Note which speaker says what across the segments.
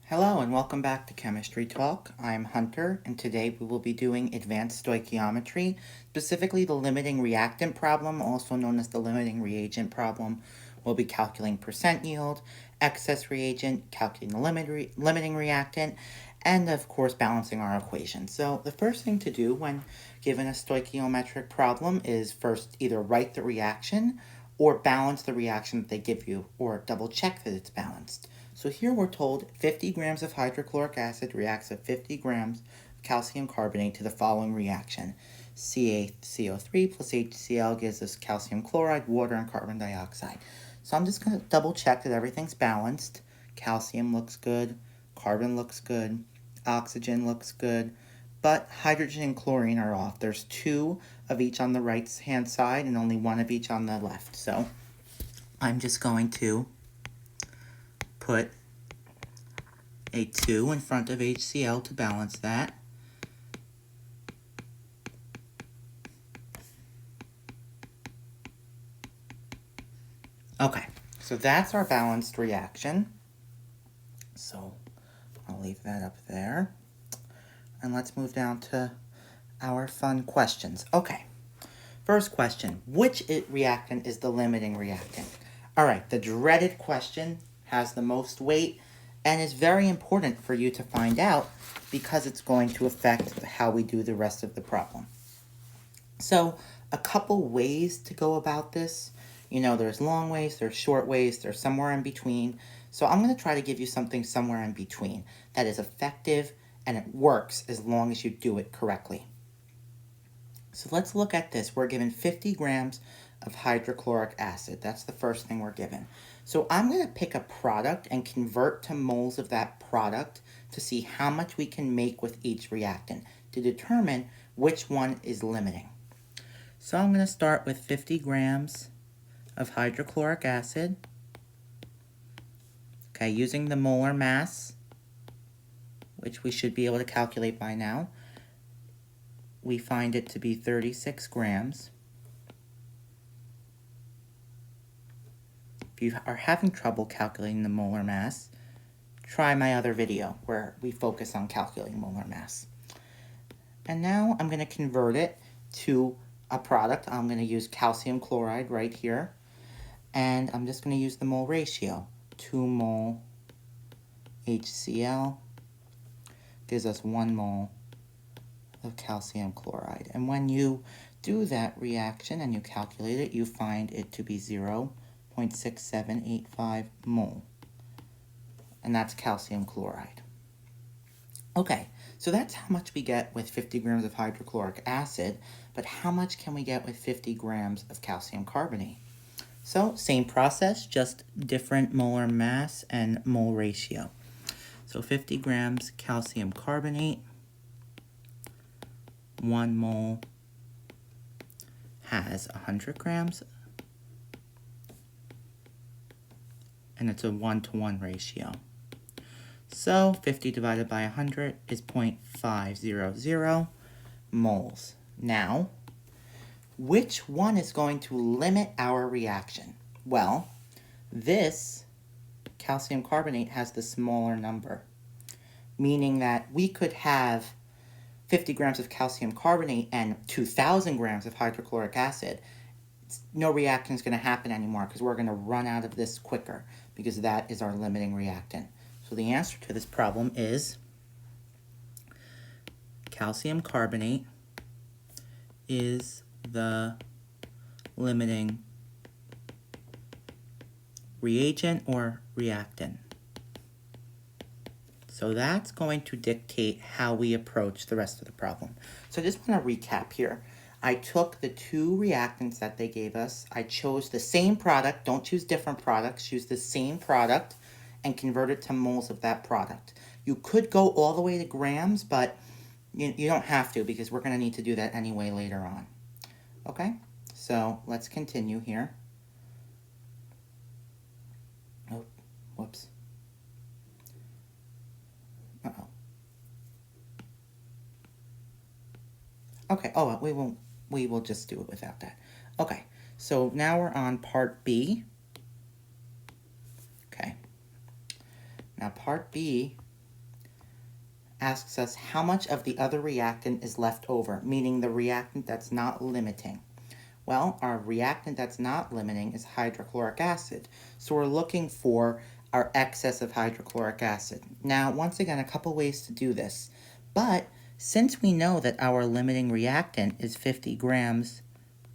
Speaker 1: Hello and welcome back to Chemistry Talk. I'm Hunter, and today we will be doing advanced stoichiometry, specifically the limiting reactant problem, also known as the limiting reagent problem. We'll be calculating percent yield, excess reagent, calculating the limiting reactant, and of course balancing our equation. So the first thing to do when given a stoichiometric problem is first either write the reaction or balance the reaction that they give you, or double check that it's balanced. So here we're told 50 grams of hydrochloric acid reacts with 50 grams of calcium carbonate to the following reaction. CaCO3 plus HCl gives us calcium chloride, water, and carbon dioxide. So I'm just going to double check that everything's balanced. Calcium looks good, carbon looks good, oxygen looks good, but hydrogen and chlorine are off. There's 2 of each on the right hand side and only 1 of each on the left. So I'm just going to put a 2 in front of HCl to balance that. Okay, so that's our balanced reaction. So I'll leave that up there. And let's move down to our fun questions. Okay, first question, which reactant is the limiting reactant? All right, the dreaded question has the most weight and is very important for you to find out because it's going to affect how we do the rest of the problem. So a couple ways to go about this. You know, there's long ways, there's short ways, there's somewhere in between. So I'm going to try to give you something somewhere in between that is effective and it works as long as you do it correctly. So let's look at this. We're given 50 grams of hydrochloric acid. That's the first thing we're given. So I'm going to pick a product and convert to moles of that product to see how much we can make with each reactant to determine which one is limiting. So I'm going to start with 50 grams of hydrochloric acid. Okay, using the molar mass, which we should be able to calculate by now, we find it to be 36 grams. If you are having trouble calculating the molar mass, try my other video where we focus on calculating molar mass. And now I'm going to convert it to a product. I'm going to use calcium chloride right here. And I'm just going to use the mole ratio. 2 mole HCl gives us 1 mole of calcium chloride. And when you do that reaction and you calculate it, you find it to be 0.6785 mole. And that's calcium chloride. Okay, so that's how much we get with 50 grams of hydrochloric acid, but how much can we get with 50 grams of calcium carbonate? So, same process, just different molar mass and mole ratio. So 50 grams calcium carbonate, 1 mole has 100 grams, and it's a 1-to-1 ratio. So 50 divided by 100 is 0.500 moles. Now, which one is going to limit our reaction? Well, this calcium carbonate has the smaller number, meaning that we could have 50 grams of calcium carbonate and 2,000 grams of hydrochloric acid. No reaction is going to happen anymore because we're going to run out of this quicker because that is our limiting reactant. So the answer to this problem is calcium carbonate is the limiting reagent or reactant. So that's going to dictate how we approach the rest of the problem. So I just want to recap here. I took the 2 reactants that they gave us. I chose the same product. Don't choose different products. Choose the same product and convert it to moles of that product. You could go all the way to grams, but you don't have to because we're going to need to do that anyway later on. Okay, so let's continue here. Oh, whoops. Uh-oh. Okay, we will just do it without that. Okay, so now we're on part B. Okay. Now part B asks us how much of the other reactant is left over, meaning the reactant that's not limiting. Well, our reactant that's not limiting is hydrochloric acid. So we're looking for our excess of hydrochloric acid. Now, once again, a couple ways to do this. But since we know that our limiting reactant is 50 grams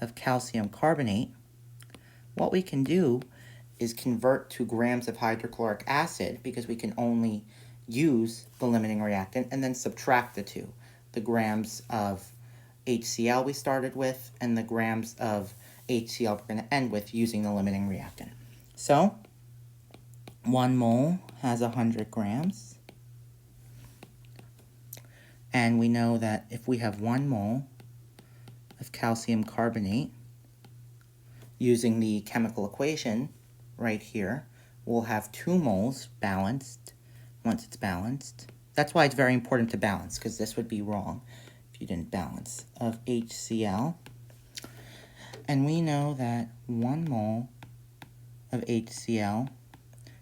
Speaker 1: of calcium carbonate, what we can do is convert to grams of hydrochloric acid, because we can only use the limiting reactant, and then subtract the two, the grams of HCl we started with and the grams of HCl we're going to end with using the limiting reactant. So 1 mole has 100 grams, and we know that if we have 1 mole of calcium carbonate, using the chemical equation right here, we'll have 2 moles balanced once it's balanced. That's why it's very important to balance, because this would be wrong if you didn't balance, of HCl. And we know that 1 mole of HCl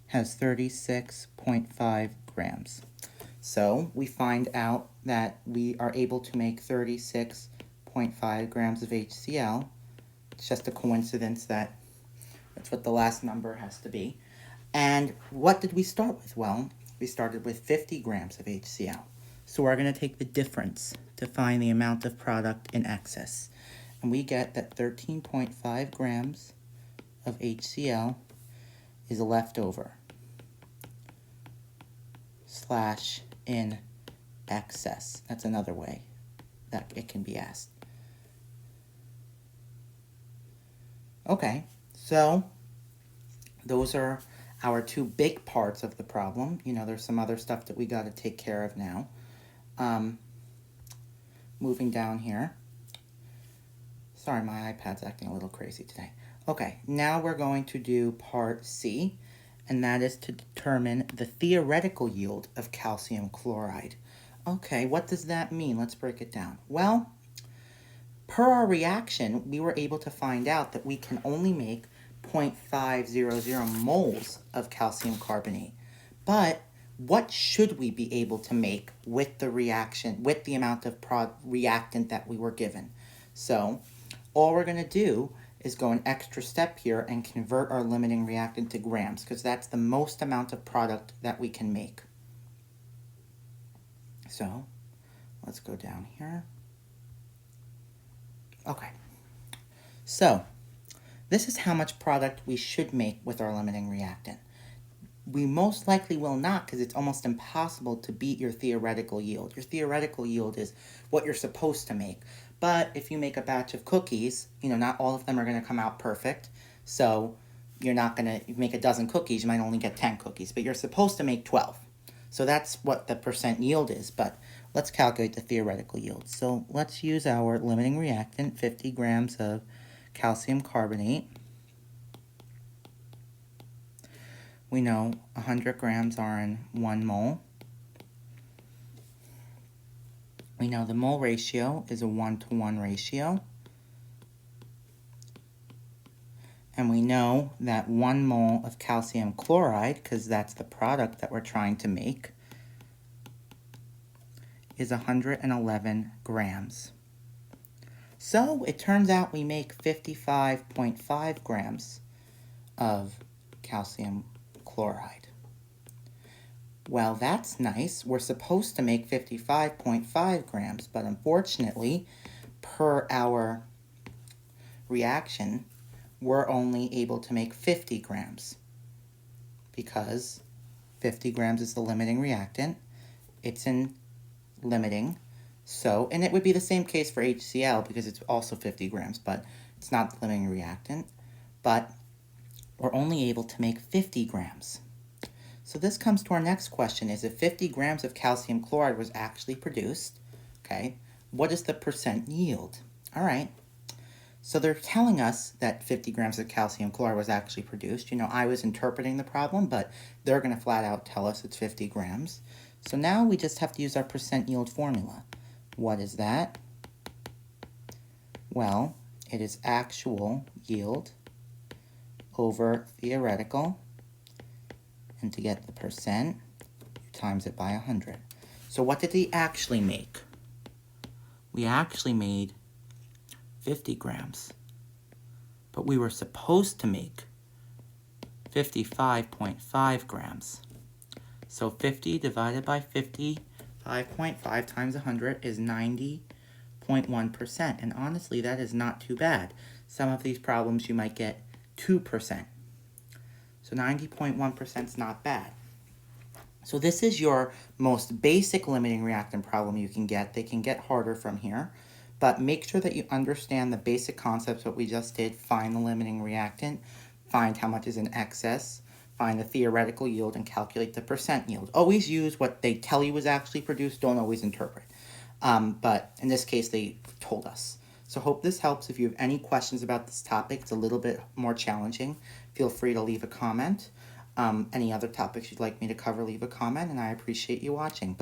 Speaker 1: has 36.5 grams. So we find out that we are able to make 36.5 grams of HCl. It's just a coincidence that that's what the last number has to be. And what did we start with? Well, we started with 50 grams of HCl. So we're going to take the difference to find the amount of product in excess. And we get that 13.5 grams of HCl is left over / in excess. That's another way that it can be asked. Okay, so those are our 2 big parts of the problem. You know, there's some other stuff that we got to take care of now. Moving down here. Sorry, my iPad's acting a little crazy today. Okay, now we're going to do part C, and that is to determine the theoretical yield of calcium chloride. Okay, what does that mean? Let's break it down. Well, per our reaction, we were able to find out that we can only make 0.500 moles of calcium carbonate. But what should we be able to make with the reaction, with the amount of reactant that we were given? So all we're going to do is go an extra step here and convert our limiting reactant to grams, because that's the most amount of product that we can make. So let's go down here. Okay, so this is how much product we should make with our limiting reactant. We most likely will not, because it's almost impossible to beat your theoretical yield. Your theoretical yield is what you're supposed to make. But if you make a batch of cookies, you know, not all of them are going to come out perfect. So you're not going to make a dozen cookies. You might only get 10 cookies, but you're supposed to make 12. So that's what the percent yield is. But let's calculate the theoretical yield. So let's use our limiting reactant, 50 grams of calcium carbonate. We know 100 grams are in 1 mole. We know the mole ratio is a 1-to-1 ratio. And we know that 1 mole of calcium chloride, because that's the product that we're trying to make, is 111 grams. So it turns out we make 55.5 grams of calcium chloride. Well, that's nice. We're supposed to make 55.5 grams, but unfortunately, per our reaction, we're only able to make 50 grams because 50 grams is the limiting reactant. It's in limiting. So, and it would be the same case for HCl because it's also 50 grams, but it's not the limiting reactant. But we're only able to make 50 grams. So this comes to our next question, is if 50 grams of calcium chloride was actually produced, okay, what is the percent yield? All right, so they're telling us that 50 grams of calcium chloride was actually produced. You know, I was interpreting the problem, but they're going to flat out tell us it's 50 grams. So now we just have to use our percent yield formula. What is that? Well, it is actual yield over theoretical. And to get the percent, you times it by 100. So what did we actually make? We actually made 50 grams, but we were supposed to make 55.5 grams. So 50 divided by 55.5 times 100 is 90.1%. And honestly, that is not too bad. Some of these problems you might get 2%. So 90.1% is not bad. So this is your most basic limiting reactant problem you can get. They can get harder from here, but make sure that you understand the basic concepts that we just did. Find the limiting reactant, find how much is in excess, find the theoretical yield, and calculate the percent yield. Always use what they tell you is actually produced. Don't always interpret. But in this case, they told us. So hope this helps. If you have any questions about this topic, it's a little bit more challenging. Feel free to leave a comment. Any other topics you'd like me to cover, leave a comment, and I appreciate you watching.